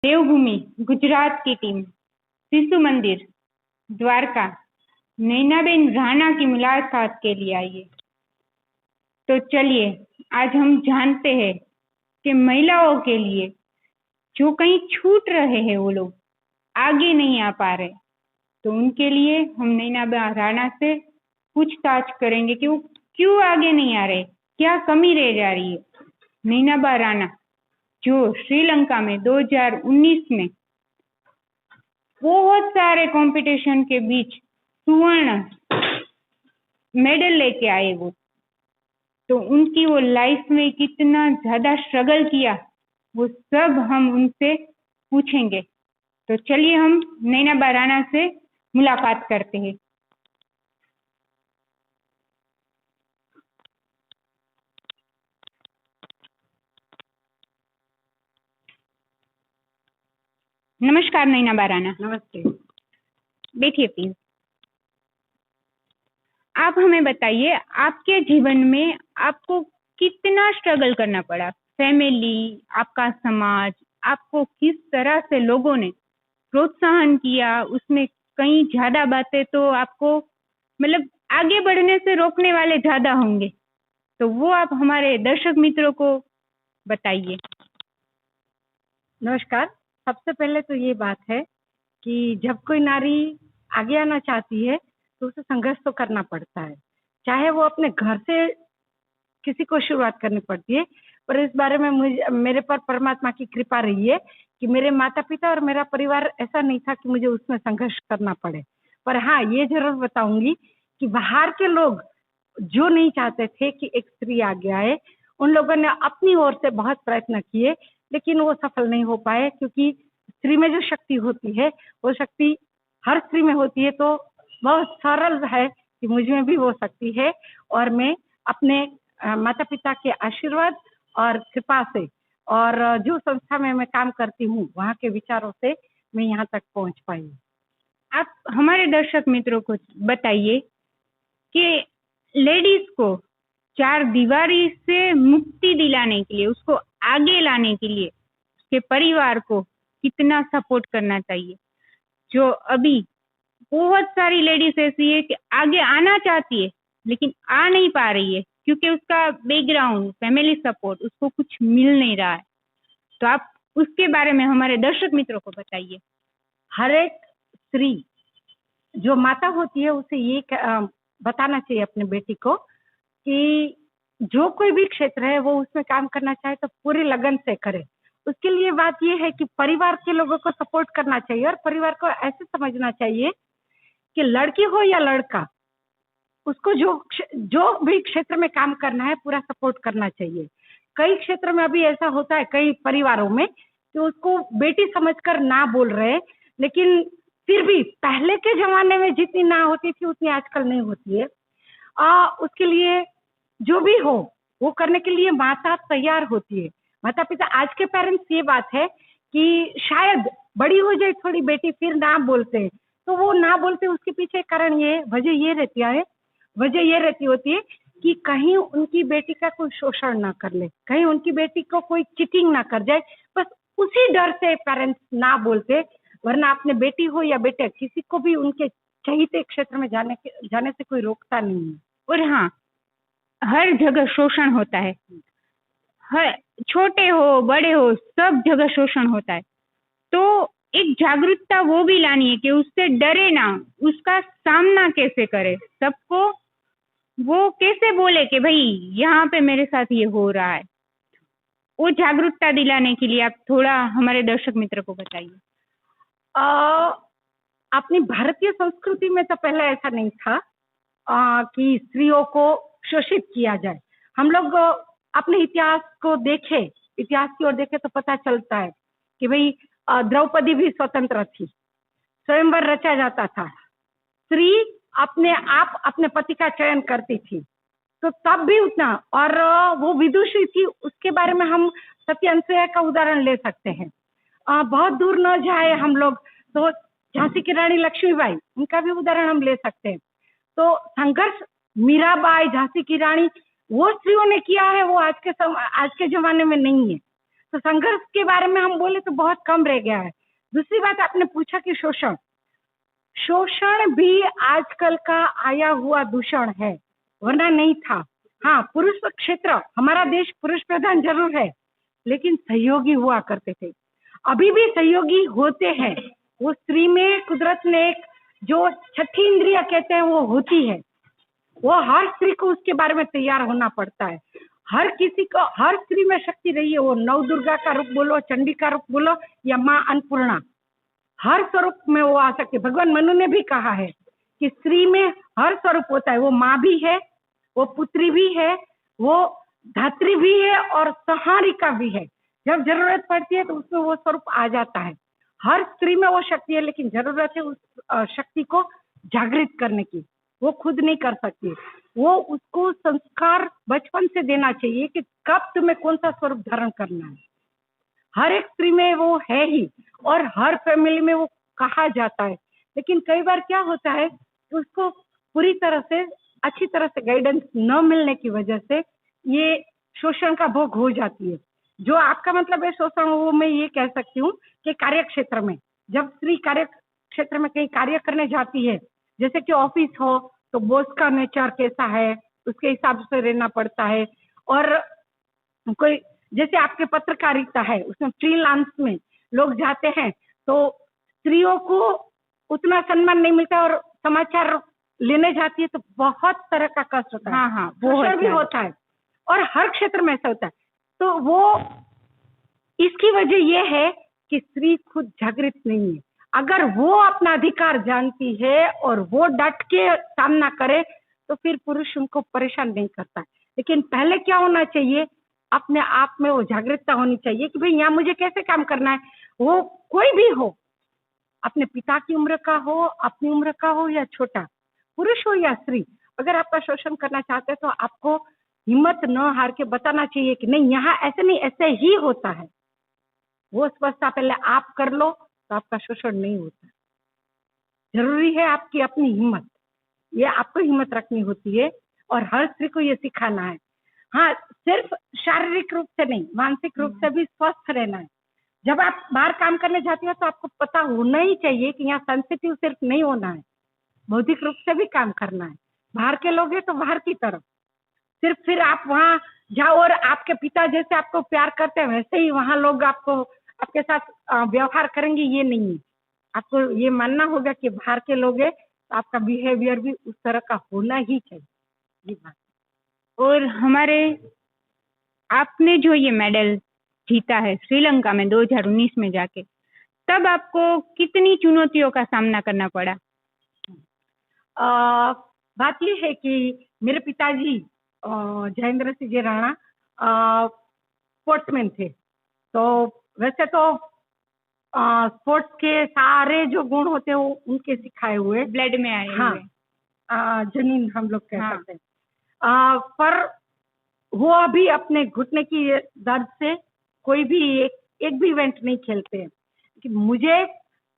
देवभूमि गुजरात की टीम शिशु मंदिर द्वारका नैनाबेन राणा की मुलाकात के लिए आई है। तो चलिए आज हम जानते हैं कि महिलाओं के लिए जो कहीं छूट रहे हैं, वो लोग आगे नहीं आ पा रहे, तो उनके लिए हम नैनाबेन राणा से पूछताछ करेंगे कि वो क्यों आगे नहीं आ रहे, क्या कमी रह जा रही है। नैनाबेन राणा जो श्रीलंका में 2019 में बहुत सारे कंपटीशन के बीच स्वर्ण मेडल लेके आए, वो तो उनकी वो लाइफ में कितना ज्यादा स्ट्रगल किया, वो सब हम उनसे पूछेंगे। तो चलिए हम नैनाबेन राणा से मुलाकात करते हैं। नमस्कार नैनाबेन राणा। नमस्ते। बैठिए प्लीज। आप हमें बताइए, आपके जीवन में आपको कितना स्ट्रगल करना पड़ा, फैमिली, आपका समाज, आपको किस तरह से लोगों ने प्रोत्साहन किया, उसमें कई ज्यादा बातें तो आपको मतलब आगे बढ़ने से रोकने वाले ज्यादा होंगे, तो वो आप हमारे दर्शक मित्रों को बताइए। नमस्कार। सबसे पहले तो ये बात है कि जब कोई नारी आगे आना चाहती है तो उसे संघर्ष तो करना पड़ता है, चाहे वो अपने घर से किसी को शुरुआत करनी पड़ती है। पर इस बारे में मेरे पर परमात्मा की कृपा रही है कि मेरे माता पिता और मेरा परिवार ऐसा नहीं था कि मुझे उसमें संघर्ष करना पड़े। पर हाँ, ये जरूर बताऊंगी कि बाहर के लोग जो नहीं चाहते थे कि एक स्त्री आगे आए, उन लोगों ने अपनी ओर से बहुत प्रयत्न किए, लेकिन वो सफल नहीं हो पाए, क्योंकि स्त्री में जो शक्ति होती है वो शक्ति हर स्त्री में होती है। तो बहुत सरल है कि मुझ में भी वो शक्ति है, और मैं अपने माता पिता के आशीर्वाद और कृपा से और जो संस्था में मैं काम करती हूँ वहाँ के विचारों से मैं यहाँ तक पहुँच पाई। आप हमारे दर्शक मित्रों को बताइए कि लेडीज को चार दीवारी से मुक्ति दिलाने के लिए, उसको आगे लाने के लिए उसके परिवार को कितना सपोर्ट करना चाहिए। जो अभी बहुत सारी लेडीज ऐसी है कि आगे आना चाहती है लेकिन आ नहीं पा रही है, क्योंकि उसका बैकग्राउंड, फैमिली सपोर्ट उसको कुछ मिल नहीं रहा है, तो आप उसके बारे में हमारे दर्शक मित्रों को बताइए। हर एक स्त्री जो माता होती है उसे ये बताना चाहिए अपने बेटी को कि जो कोई भी क्षेत्र है वो उसमें काम करना चाहे तो पूरी लगन से करे। उसके लिए बात ये है कि परिवार के लोगों को सपोर्ट करना चाहिए, और परिवार को ऐसे समझना चाहिए कि लड़की हो या लड़का, उसको जो भी क्षेत्र में काम करना है पूरा सपोर्ट करना चाहिए। कई क्षेत्र में अभी ऐसा होता है, कई परिवारों में, कि उसको बेटी समझकर ना बोल रहे, लेकिन फिर भी पहले के जमाने में जितनी ना होती थी उतनी आजकल नहीं होती है। उसके लिए जो भी हो वो करने के लिए माता तैयार होती है। माता पिता, आज के पेरेंट्स, ये बात है कि शायद बड़ी हो जाए थोड़ी बेटी फिर ना बोलते हैं, तो वो ना बोलते उसके पीछे कारण ये वजह ये रहती होती है कि कहीं उनकी बेटी का कोई शोषण ना कर ले, कहीं उनकी बेटी को कोई चीटिंग ना कर जाए, बस उसी डर से पेरेंट्स ना बोलते। वरना अपने बेटी हो या बेटे, किसी को भी उनके चहीते क्षेत्र में जाने से कोई रोकता नहीं है। और हाँ, हर जगह शोषण होता है, हर छोटे हो बड़े हो सब जगह शोषण होता है, तो एक जागरूकता वो भी लानी है कि उससे डरे ना, उसका सामना कैसे करे, सबको वो कैसे बोले कि भाई यहाँ पे मेरे साथ ये हो रहा है। वो जागरूकता दिलाने के लिए आप थोड़ा हमारे दर्शक मित्र को बताइए। अपनी भारतीय संस्कृति में तो पहले ऐसा नहीं था कि स्त्रियों को शोषित किया जाए। हम लोग अपने इतिहास की ओर देखे तो पता चलता है कि भाई द्रौपदी भी स्वतंत्र थी, स्वयंवर रचा जाता था, स्त्री अपने आप अपने पति का चयन करती थी, तो तब भी उतना, और वो विदुषी थी। उसके बारे में हम सती अनुसुईया का उदाहरण ले सकते हैं। बहुत दूर न जाए हम लोग तो झांसी की रानी लक्ष्मीबाई, उनका भी उदाहरण हम ले सकते हैं। तो संघर्ष मीराबाई, झांसी की रानी, वो स्त्रियों ने किया है, वो आज के जमाने में नहीं है। तो संघर्ष के बारे में हम बोले तो बहुत कम रह गया है। दूसरी बात आपने पूछा कि शोषण, शोषण भी आजकल का आया हुआ दूषण है, वरना नहीं था। हाँ, पुरुष क्षेत्र, हमारा देश पुरुष प्रधान जरूर है, लेकिन सहयोगी हुआ करते थे, अभी भी सहयोगी होते हैं। वो स्त्री में कुदरत ने एक जो छठी इंद्रिय कहते हैं वो होती है। वो हर स्त्री को उसके बारे में तैयार होना पड़ता है। हर किसी को, हर स्त्री में शक्ति रही है, वो नव दुर्गा का रूप बोलो, चंडी का रूप बोलो या माँ अन्नपूर्णा, हर स्वरूप में वो आ सकती है। भगवान मनु ने भी कहा है कि स्त्री में हर स्वरूप होता है, वो माँ भी है, वो पुत्री भी है, वो धात्री भी है और संहारिका भी है। जब जरूरत पड़ती है तो उसमें वो स्वरूप आ जाता है। हर स्त्री में वो शक्ति है, लेकिन जरूरत है उस शक्ति को जागृत करने की। वो खुद नहीं कर सकती, वो उसको संस्कार बचपन से देना चाहिए कि कब तुम्हें कौन सा स्वरूप धारण करना है। हर एक स्त्री में वो है ही, और हर फैमिली में वो कहा जाता है। लेकिन कई बार क्या होता है, उसको पूरी तरह से अच्छी तरह से गाइडेंस न मिलने की वजह से ये शोषण का भोग हो जाती है। जो आपका मतलब है शोषण, वो मैं ये कह सकती हूँ कि कार्य क्षेत्र में, जब स्त्री कार्य क्षेत्र में कहीं कार्य करने जाती है, जैसे कि ऑफिस हो, तो बॉस का नेचर कैसा है उसके हिसाब से रहना पड़ता है। और कोई जैसे आपके पत्रकारिता है, उसमें फ्रीलांस में लोग जाते हैं तो स्त्रियों को उतना सम्मान नहीं मिलता, और समाचार लेने जाती है तो बहुत तरह का कष्ट होता है। हाँ हाँ, शोषण भी होता है, और हर क्षेत्र में ऐसा होता है। तो वो इसकी वजह यह है कि स्त्री खुद जागृत नहीं है। अगर वो अपना अधिकार जानती है और वो डट के सामना करे तो फिर पुरुष उनको परेशान नहीं करता। लेकिन पहले क्या होना चाहिए, अपने आप में वो जागरूकता होनी चाहिए कि भाई यहाँ मुझे कैसे काम करना है। वो कोई भी हो, अपने पिता की उम्र का हो, अपनी उम्र का हो या छोटा, पुरुष हो या स्त्री, अगर आपका शोषण करना चाहते हैं तो आपको हिम्मत न हार के बताना चाहिए कि नहीं, यहाँ ऐसे नहीं, ऐसे ही होता है। वो स्पष्टता पहले आप कर लो तो आपका शोषण नहीं होता। जरूरी है आपकी अपनी हिम्मत, ये आपको हिम्मत रखनी होती है, और हर स्त्री को ये सिखाना है। हाँ, सिर्फ शारीरिक रूप से नहीं, मानसिक रूप से भी स्वस्थ रहना है। जब आप बाहर काम करने जाती हो तो आपको पता होना ही चाहिए कि यहाँ सेंसिटिव सिर्फ नहीं होना है, बौद्धिक रूप से भी काम करना है। बाहर के लोग हैं तो बाहर की तरफ, सिर्फ फिर आप वहाँ जाओ और आपके पिता जैसे आपको प्यार करते हैं वैसे ही वहाँ लोग आपको आपके साथ व्यवहार करेंगे, ये नहीं है। आपको ये मानना होगा कि बाहर के लोग हैं तो आपका बिहेवियर भी उस तरह का होना ही चाहिए। ये बात। और हमारे, आपने जो ये मेडल जीता है श्रीलंका में 2019 में जाके, तब आपको कितनी चुनौतियों का सामना करना पड़ा? बात ये है कि मेरे पिताजी जयेंद्र सिंह जी राणा स्पोर्ट्समैन थे, तो वैसे तो स्पोर्ट्स के सारे जो गुण होते हैं वो उनके सिखाए हुए, ब्लड में आए हाँ, हुए। जनीन हम लोग कह हाँ। सकते हैं। पर वो अभी अपने घुटने की दर्द से कोई भी एक भी इवेंट नहीं खेलते हैं। कि मुझे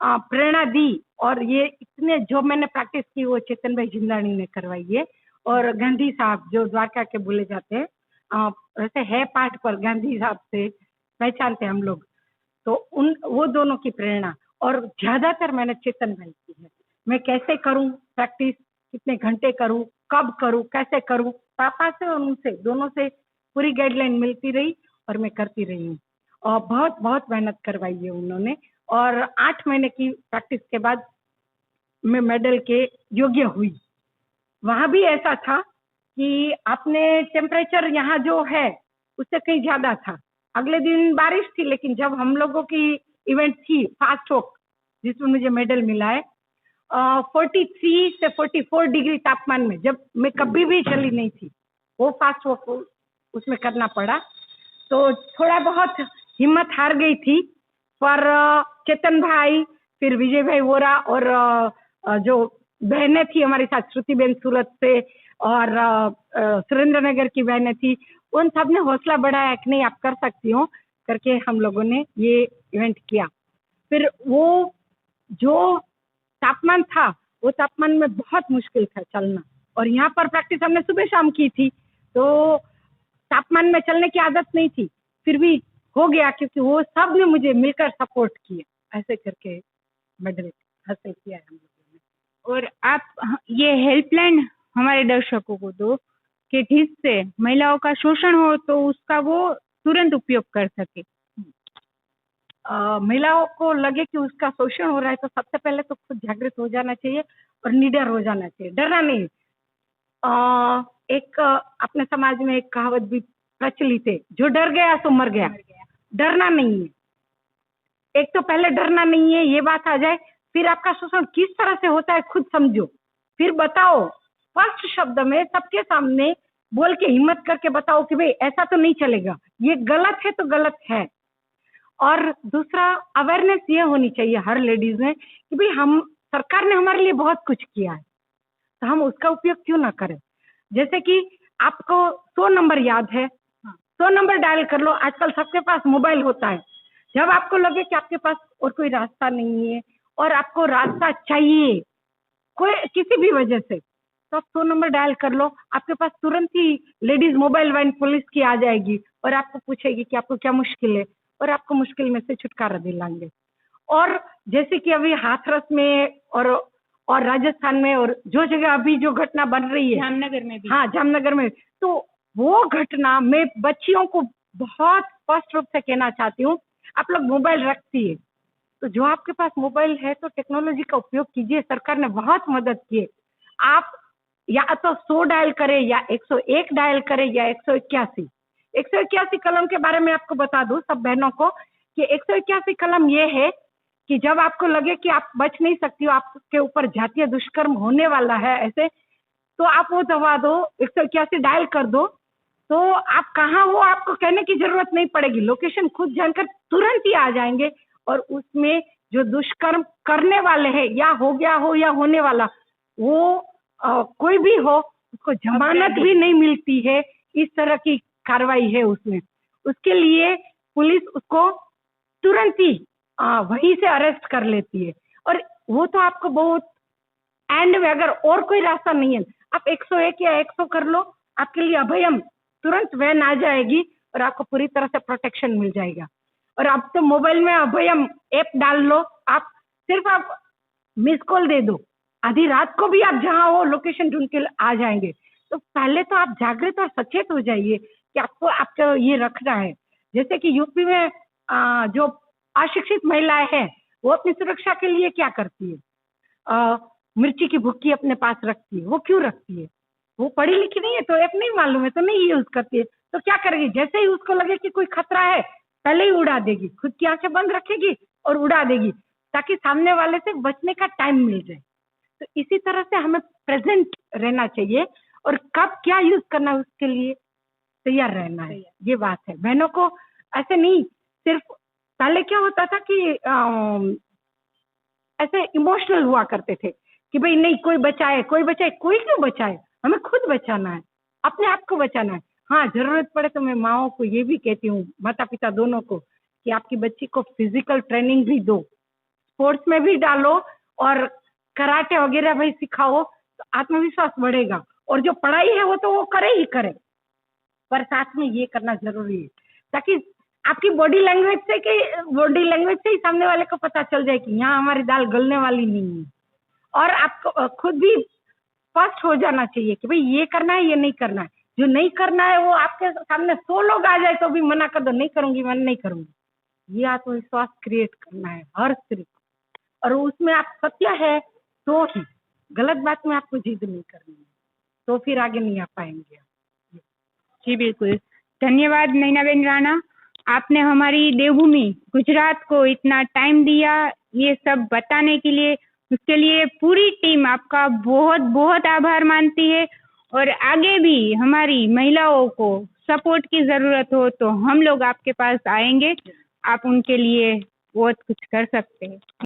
प्रेरणा दी, और ये इतने जो मैंने प्रैक्टिस की वो चेतन भाई जिंदानी ने करवाई है, और गांधी साहब जो द्वारका के बोले जाते हैं, वैसे है पाठ पर गांधी साहब से पहचानते हम लोग, तो वो दोनों की प्रेरणा, और ज्यादातर मैंने चेतन भाई की है। मैं कैसे करूं प्रैक्टिस, कितने घंटे करूं, कब करूं, कैसे करूं, पापा से और उनसे दोनों से पूरी गाइडलाइन मिलती रही और मैं करती रही हूँ। और बहुत बहुत मेहनत करवाई है उन्होंने, और 8 महीने की प्रैक्टिस के बाद मैं मेडल के योग्य हुई। वहां भी ऐसा था कि अपने टेम्परेचर यहाँ जो है उससे कहीं ज्यादा था। अगले दिन बारिश थी, लेकिन जब हम लोगों की इवेंट थी फास्ट वॉक जिसमें मुझे मेडल मिला है, 43 से 44 डिग्री तापमान में, जब मैं कभी भी चली नहीं थी, वो फास्ट वॉक उसमें करना पड़ा। तो थोड़ा बहुत हिम्मत हार गई थी, पर चेतन भाई, फिर विजय भाई वोरा, और जो बहनें थी हमारे साथ, श्रुति बेन सूरत से और सुरेंद्र नगर की बहनें थी, उन सब ने हौसला बढ़ाया कि नहीं आप कर सकती हो करके हम लोगों ने ये इवेंट किया। फिर वो जो तापमान था, वो तापमान में बहुत मुश्किल था चलना, और यहाँ पर प्रैक्टिस हमने सुबह शाम की थी, तो तापमान में चलने की आदत नहीं थी। फिर भी हो गया, क्योंकि वो सब ने मुझे मिलकर सपोर्ट किया, ऐसे करके मेडल हासिल किया है हम लोगों ने। और आप ये हेल्पलाइन हमारे दर्शकों को दो कि जिससे महिलाओं का शोषण हो तो उसका वो तुरंत उपयोग कर सके। महिलाओं को लगे कि उसका शोषण हो रहा है तो सबसे पहले तो खुद जागृत हो जाना चाहिए और निडर हो जाना चाहिए, डरना नहीं। एक अपने समाज में एक कहावत भी प्रचलित है, जो डर गया सो मर गया। डरना नहीं है, एक तो पहले डरना नहीं है, ये बात आ जाए, फिर आपका शोषण किस तरह से होता है खुद समझो, फिर बताओ, स्पष्ट शब्द में सबके सामने बोल के हिम्मत करके बताओ कि भाई ऐसा तो नहीं चलेगा, ये गलत है तो गलत है। और दूसरा, अवेयरनेस ये होनी चाहिए हर लेडीज में कि भाई हम, सरकार ने हमारे लिए बहुत कुछ किया है तो हम उसका उपयोग क्यों ना करें। जैसे कि आपको 100 नंबर याद है, 100 नंबर डायल कर लो, आजकल सबके पास मोबाइल होता है। जब आपको लगे कि आपके पास और कोई रास्ता नहीं है और आपको रास्ता चाहिए कोई किसी भी वजह से, तो आप 100 नंबर डायल कर लो, आपके पास तुरंत ही लेडीज मोबाइल वैन पुलिस की आ जाएगी और आपको पूछेगी कि आपको क्या मुश्किल है और आपको मुश्किल में से छुटकारा दिलाएंगे। और जैसे कि अभी हाथरस में और राजस्थान में और जो जगह अभी जो घटना बन रही है, जामनगर में भी, हाँ जामनगर में, तो वो घटना में बच्चियों को बहुत स्पष्ट रूप से कहना चाहती हूँ, आप लोग मोबाइल रखती है तो जो आपके पास मोबाइल है तो टेक्नोलॉजी का उपयोग कीजिए, सरकार ने बहुत मदद की है। आप या तो 100 डायल करें या 101 डायल करें या 181 कलम के बारे में आपको बता दूं सब बहनों को कि 181 कलम ये है कि जब आपको लगे कि आप बच नहीं सकती हो, आपके ऊपर जातीय दुष्कर्म होने वाला है ऐसे, तो आप वो दबा दो, 181 डायल कर दो, तो आप कहाँ हो आपको कहने की जरूरत नहीं पड़ेगी, लोकेशन खुद जानकर तुरंत ही आ जाएंगे। और उसमें जो दुष्कर्म करने वाले हैं या हो गया हो या होने वाला, वो कोई भी हो, उसको जमानत भी नहीं मिलती है, इस तरह की कार्रवाई है उसमें। उसके लिए पुलिस उसको तुरंत ही वहीं से अरेस्ट कर लेती है। और वो तो आपको बहुत एंड में अगर और कोई रास्ता नहीं है, आप 101 या 100 कर लो, आपके लिए अभयम तुरंत वैन आ जाएगी और आपको पूरी तरह से प्रोटेक्शन मिल जाएगा। और आप तो मोबाइल में अभयम ऐप डाल लो, आप सिर्फ मिस कॉल दे दो, आधी रात को भी आप जहाँ हो लोकेशन ढूंढ के आ जाएंगे। तो पहले तो आप जागृत और सचेत हो जाइए कि आपको ये रखना है। जैसे कि यूपी में जो अशिक्षित महिलाएं हैं वो अपनी सुरक्षा के लिए क्या करती है, मिर्ची की भुक्की अपने पास रखती है। वो क्यों रखती है, वो पढ़ी लिखी नहीं है तो ऐप नहीं मालूम है तो नहीं यूज करती है, तो क्या करेगी, जैसे ही उसको लगे कि कोई खतरा है पहले ही उड़ा देगी, खुद की आंखें बंद रखेगी और उड़ा देगी ताकि सामने वाले से बचने का टाइम मिल जाए। तो इसी तरह से हमें प्रेजेंट रहना चाहिए और कब क्या यूज करना है उसके लिए तैयार रहना है, ये बात है। बहनों को ऐसे नहीं, सिर्फ पहले क्या होता था कि ऐसे इमोशनल हुआ करते थे कि भाई नहीं कोई बचाए, कोई क्यों बचाए, हमें खुद बचाना है, अपने आप को बचाना है। हाँ, जरूरत पड़े तो मैं माओ को ये भी कहती हूँ, माता पिता दोनों को, कि आपकी बच्ची को फिजिकल ट्रेनिंग भी दो, स्पोर्ट्स में भी डालो और कराटे वगैरह भी सिखाओ, तो आत्मविश्वास बढ़ेगा। और जो पढ़ाई है वो तो वो करे ही करे, पर साथ में ये करना जरूरी है ताकि आपकी बॉडी लैंग्वेज से ही सामने वाले को पता चल जाए कि यहाँ हमारी दाल गलने वाली नहीं है। और आपको खुद भी स्पष्ट हो जाना चाहिए कि भाई ये करना है, ये नहीं करना है। जो नहीं करना है वो आपके सामने 100 लोग आ जाए तो भी मना कर दो, नहीं करूंगी, मैं नहीं करूंगी। ये आत्मविश्वास क्रिएट करना है हर स्त्री को, और उसमें आप सत्य है तो ही, गलत बात में आपको जिद नहीं करनी है, तो फिर आगे नहीं आ पाएंगे। जी बिल्कुल, धन्यवाद नैनाबेन राणा, आपने हमारी देवभूमि गुजरात को इतना टाइम दिया ये सब बताने के लिए, उसके लिए पूरी टीम आपका बहुत बहुत आभार मानती है। और आगे भी हमारी महिलाओं को सपोर्ट की जरूरत हो तो हम लोग आपके पास आएंगे, आप उनके लिए बहुत कुछ कर सकते हैं।